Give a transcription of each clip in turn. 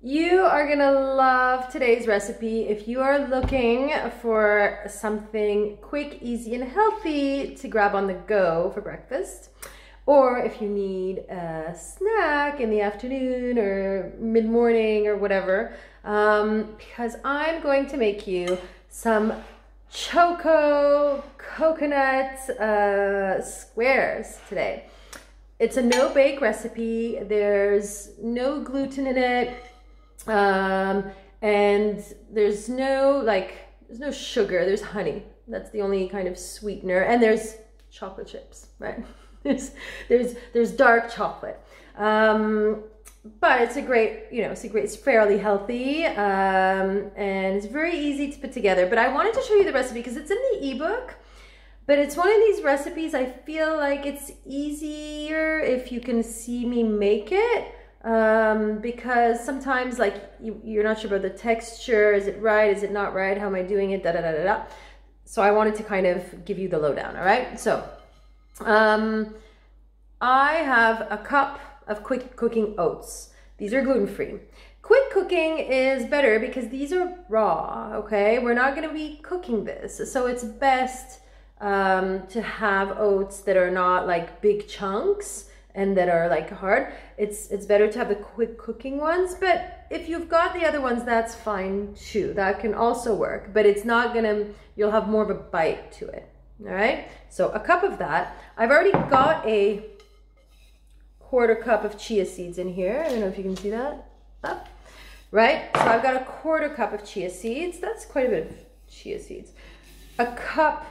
You are gonna love today's recipe if you are looking for something quick, easy, and healthy to grab on the go for breakfast, or if you need a snack in the afternoon or mid-morning or whatever, because I'm going to make you some Choco coconut squares today. It's a no-bake recipe. There's no gluten in it. And there's no sugar, there's honey. That's the only kind of sweetener. And there's chocolate chips, right? There's dark chocolate. But it's a great, it's fairly healthy, and it's very easy to put together. But I wanted to show you the recipe because it's in the ebook. But it's one of these recipes I feel like it's easier if you can see me make it. Because sometimes you're not sure about the texture. Is it right? Is it not right? How am I doing it? Da da da da da. So I wanted to kind of give you the lowdown. All right. So I have a cup of quick cooking oats. These are gluten-free. Quick cooking is better because these are raw. Okay, we're not going to be cooking this, so it's best to have oats that are not like big chunks and that are like hard. It's better to have the quick cooking ones, but if you've got the other ones, that's fine too. That can also work, but it's not gonna, you'll have more of a bite to it. All right, so a cup of that. I've already got a quarter cup of chia seeds in here. I don't know if you can see that up, right? So I've got a quarter cup of chia seeds. That's quite a bit of chia seeds. A cup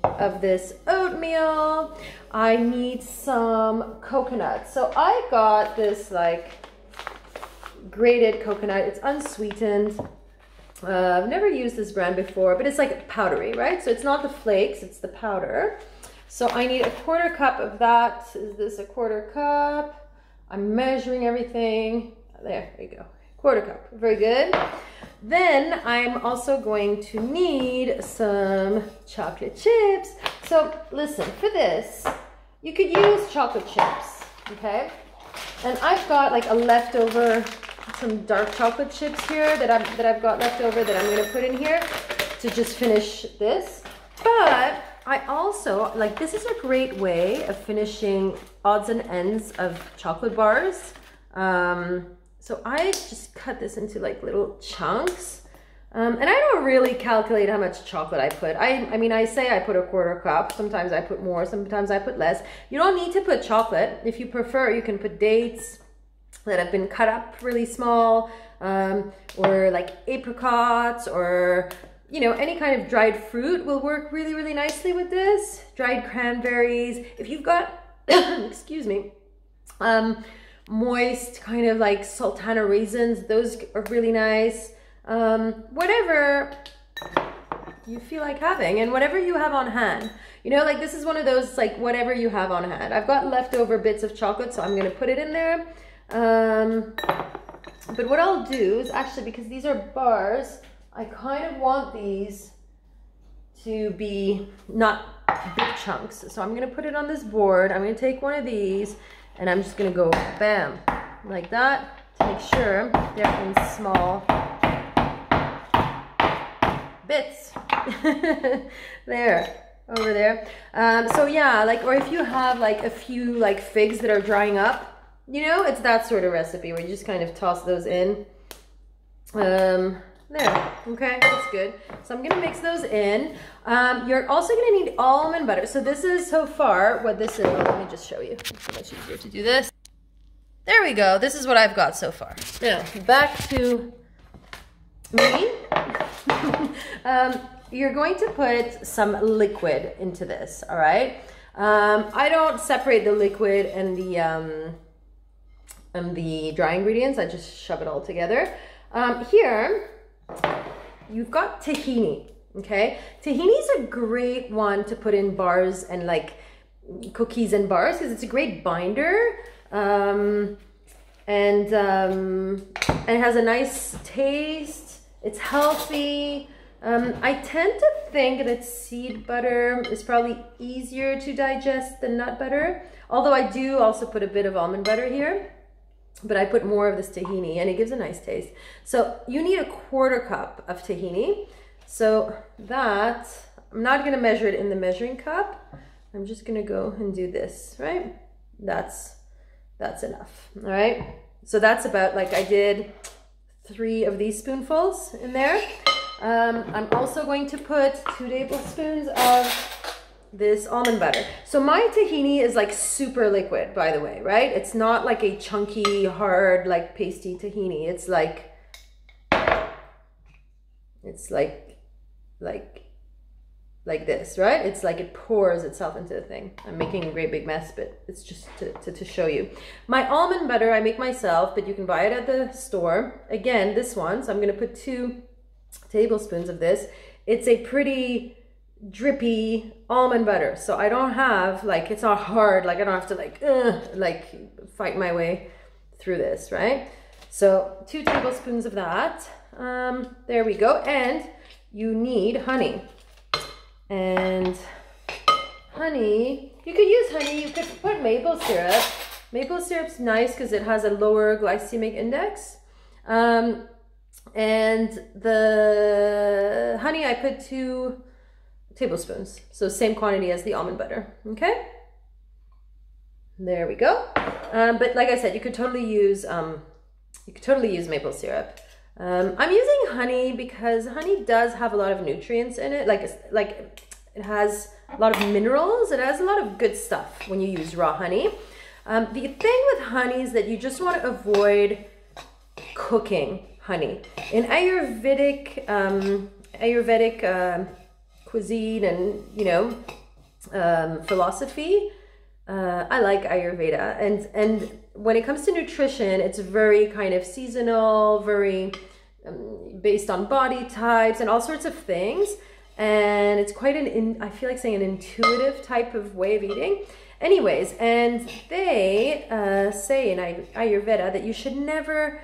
of this oatmeal. I need some coconut. So I got this like grated coconut. It's unsweetened. I've never used this brand before, but it's like powdery, right? So it's not the flakes, it's the powder. So I need a quarter cup of that. Is this a quarter cup? I'm measuring everything. There you go. Quarter cup. Very good. Then I'm also going to need some chocolate chips. So listen, for this, you could use chocolate chips, okay? And I've got like a leftover, some dark chocolate chips here that I've got left over that I'm gonna put in here to just finish this. But I also, this is a great way of finishing odds and ends of chocolate bars. So I just cut this into like little chunks. And I don't really calculate how much chocolate I put. I mean, I say I put a quarter cup. Sometimes I put more, sometimes I put less. You don't need to put chocolate. If you prefer, you can put dates that have been cut up really small, or like apricots, or, any kind of dried fruit will work really, really nicely with this. Dried cranberries. If you've got, excuse me, moist kind of like sultana raisins, those are really nice. Whatever you feel like having and whatever you have on hand, this is one of those, like, whatever you have on hand. I've got leftover bits of chocolate, so I'm going to put it in there. But what I'll do is actually, because these are bars, I kind of want these to be not big chunks. So I'm going to put it on this board. I'm going to take one of these and I'm just going to go bam, like that, to make sure they're in small bits. There, over there. So yeah, or if you have a few figs that are drying up, it's that sort of recipe where you just kind of toss those in. There, okay, that's good. So I'm gonna mix those in. You're also gonna need almond butter. So this is, so far, what this is. Let me just show you. It's much easier to do this. There we go. This is what I've got so far. Now, back to me. You're going to put some liquid into this, all right? I don't separate the liquid and the dry ingredients. I just shove it all together. Here, you've got tahini, okay? Tahini is a great one to put in bars and cookies and bars because it's a great binder. And it has a nice taste. It's healthy. I tend to think that seed butter is probably easier to digest than nut butter, although I do also put a bit of almond butter here. but I put more of this tahini and it gives a nice taste. So you need a 1/4 cup of tahini. So that, I'm not gonna measure it in the measuring cup. I'm just gonna go and do this, right? That's enough, all right? So that's about, like, I did 3 of these spoonfuls in there. I'm also going to put 2 tablespoons of this almond butter. So my tahini is like super liquid, by the way, right? It's not like a chunky, hard, like pasty tahini. It's like this, right? It's like it pours itself into the thing. I'm making a great big mess, but it's just to show you. My almond butter I make myself, but you can buy it at the store. Again, this one, so I'm gonna put 2 tablespoons of this. It's a pretty drippy almond butter, so I don't have, like, it's not hard, like I don't have to like fight my way through this, right? So 2 tablespoons of that. There we go. And you need honey. And honey, you could use honey, you could put maple syrup. Maple syrup's nice because it has a lower glycemic index. And the honey, I put 2 tablespoons, so same quantity as the almond butter. Okay, there we go. But like I said, you could totally use maple syrup. I'm using honey because honey does have a lot of nutrients in it. Like it has a lot of minerals. It has a lot of good stuff when you use raw honey. The thing with honey is that you just want to avoid cooking honey. In Ayurvedic cuisine and philosophy, I like Ayurveda, and when it comes to nutrition, it's very kind of seasonal, very based on body types and all sorts of things, and it's quite I feel like saying an intuitive type of way of eating. Anyways, and they say in Ayurveda that you should never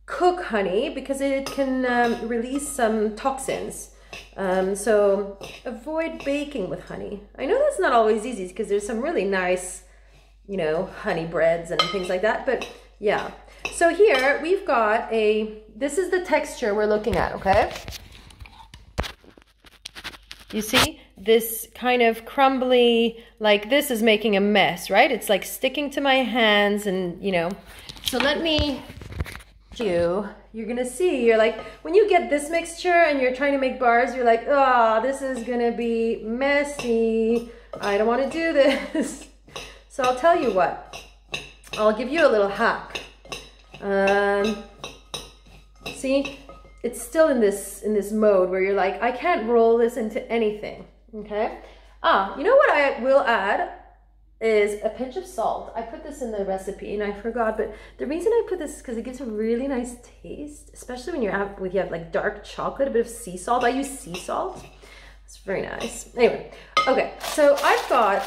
cook honey because it can release some toxins. So avoid baking with honey. I know that's not always easy because there's some really nice, honey breads and things like that, but yeah. So here we've got this is the texture we're looking at, okay? You see this kind of crumbly, like this is making a mess, right? It's like sticking to my hands and, so let me you're gonna see, you're like, when you get this mixture and you're trying to make bars, you're like, oh, this is gonna be messy, I don't want to do this. So I'll tell you what, I'll give you a little hack. See, it's still in this mode where you're like, I can't roll this into anything. Okay, you know what I will add is a pinch of salt. I put this in the recipe and I forgot, but the reason I put this is because it gives a really nice taste, especially when you have like dark chocolate, a bit of sea salt. I use sea salt. It's very nice. Anyway, okay, so I've got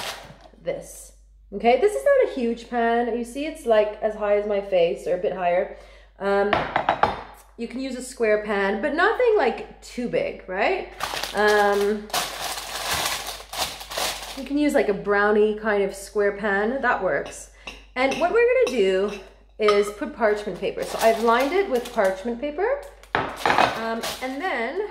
this. Okay, this is not a huge pan. You see it's like as high as my face or a bit higher. You can use a square pan, but nothing like too big, right? You can use like a brownie kind of square pan, that works. And what we're gonna do is put parchment paper. So I've lined it with parchment paper. And then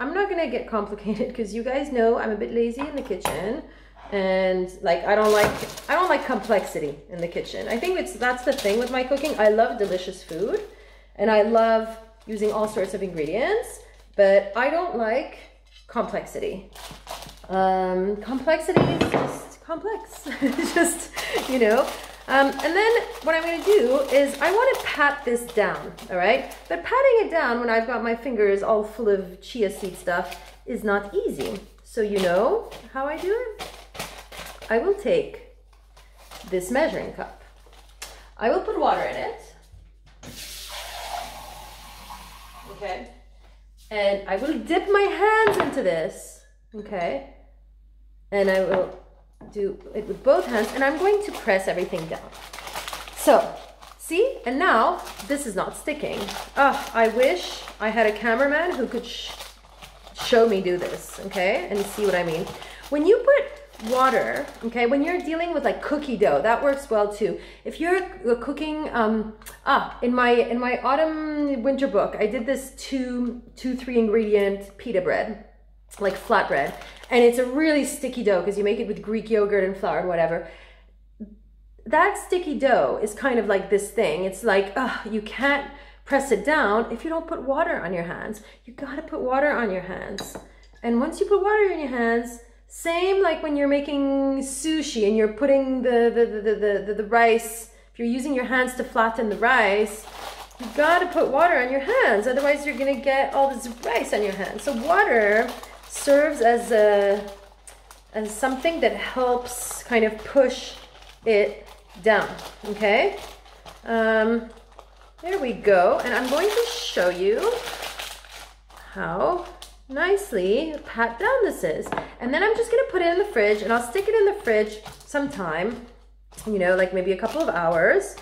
I'm not gonna get complicated because you guys know I'm a bit lazy in the kitchen. And like, I don't like complexity in the kitchen. I think that's the thing with my cooking. I love delicious food and I love using all sorts of ingredients, but I don't like complexity. Complexity is just complex. It's just, and then what I'm going to do is I want to pat this down, all right? But patting it down when I've got my fingers all full of chia seed stuff is not easy. So you know how I do it? I will take this measuring cup. I will put water in it. Okay. And I will dip my hands into this. Okay. And I will do it with both hands and I'm going to press everything down. So, see? And now this is not sticking. Oh, I wish I had a cameraman who could show me do this, okay? And see what I mean. When you put water, okay? When you're dealing with like cookie dough, that works well too. If you're cooking, in my autumn winter book, I did this three ingredient pita bread, like flatbread, and it's a really sticky dough because you make it with Greek yogurt and flour and whatever. That sticky dough is kind of like this thing. It's like, you can't press it down if you don't put water on your hands. You gotta put water on your hands. And once you put water in your hands, same like when you're making sushi and you're putting the rice, if you're using your hands to flatten the rice, you gotta put water on your hands. Otherwise you're gonna get all this rice on your hands. So water serves as something that helps kind of push it down, okay? There we go. And I'm going to show you how nicely pat down this is. And then I'm just gonna put it in the fridge, and I'll stick it in the fridge sometime, you know, like maybe a couple of hours.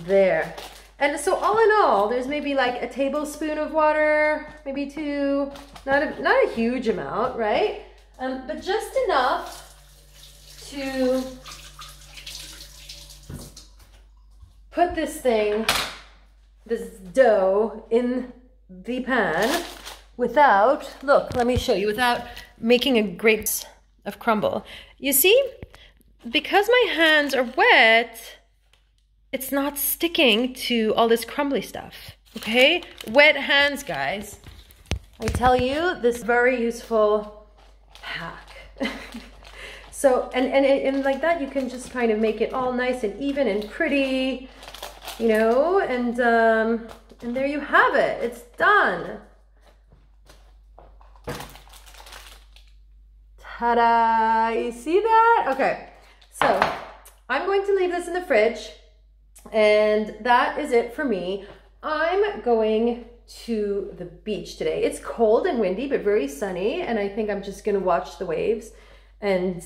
There. And so all in all, there's maybe like a tablespoon of water, maybe 2, not a huge amount, right? But just enough to put this dough in the pan without, look, let me show you, without making a great of crumble. You see, because my hands are wet, it's not sticking to all this crumbly stuff, okay? Wet hands, guys. I tell you, this very useful hack. So, and like that, you can just kind of make it all nice and even and pretty, you know, and there you have it. It's done. Ta-da! You see that? Okay, so I'm going to leave this in the fridge, and that is it for me. I'm going to the beach today. It's cold and windy, but very sunny, and I think I'm just gonna watch the waves and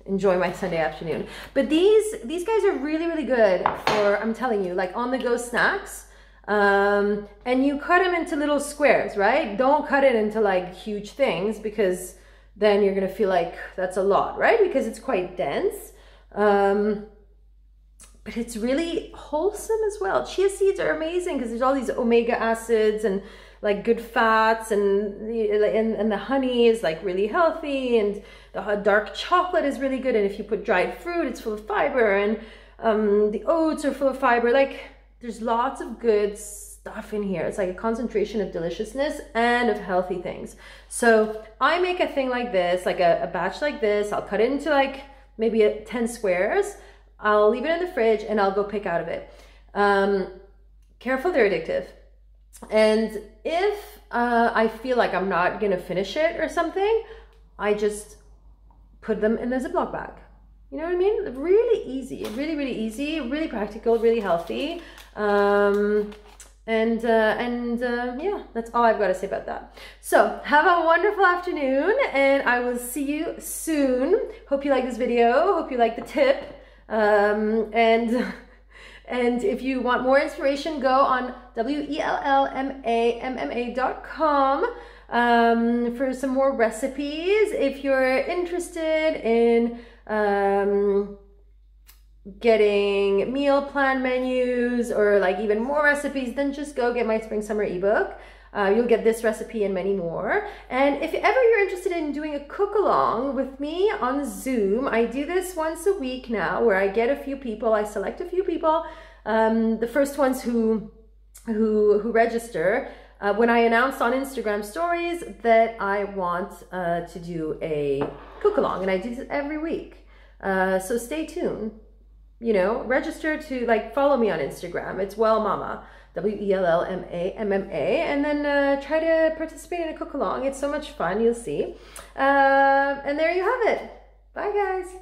enjoy my Sunday afternoon. But these guys are really, really good for, I'm telling you, like on-the-go snacks. And you cut them into little squares, right? Don't cut it into like huge things, because then you're gonna feel like that's a lot, right? Because it's quite dense. But it's really wholesome as well. Chia seeds are amazing because there's all these omega acids and like good fats, and the honey is like really healthy, and the dark chocolate is really good. And if you put dried fruit, it's full of fiber, and the oats are full of fiber. Like there's lots of good stuff in here. It's like a concentration of deliciousness and of healthy things. So I make a thing like this, like a batch like this. I'll cut it into like maybe 10 squares. I'll leave it in the fridge and I'll go pick out of it. Careful, they're addictive. And if I feel like I'm not gonna finish it or something, I just put them in a Ziploc bag. You know what I mean? Really easy, really, really easy, really practical, really healthy. Yeah, that's all I've got to say about that. So have a wonderful afternoon, and I will see you soon. Hope you like this video. Hope you like the tip. And if you want more inspiration, go on wellmamma.com for some more recipes. If you're interested in getting meal plan menus or like even more recipes, then just go get my spring summer ebook. You'll get this recipe and many more. And if ever you're interested in doing a cook along with me on Zoom, I do this once a week now, where I get a few people, I select a few people, the first ones who register, when I announce on Instagram stories that I want to do a cook along, and I do this every week. So stay tuned. You know, register to like follow me on Instagram. It's wellmamma, WELLMAMMA, and then try to participate in a cook along. It's so much fun, you'll see. And there you have it. Bye, guys.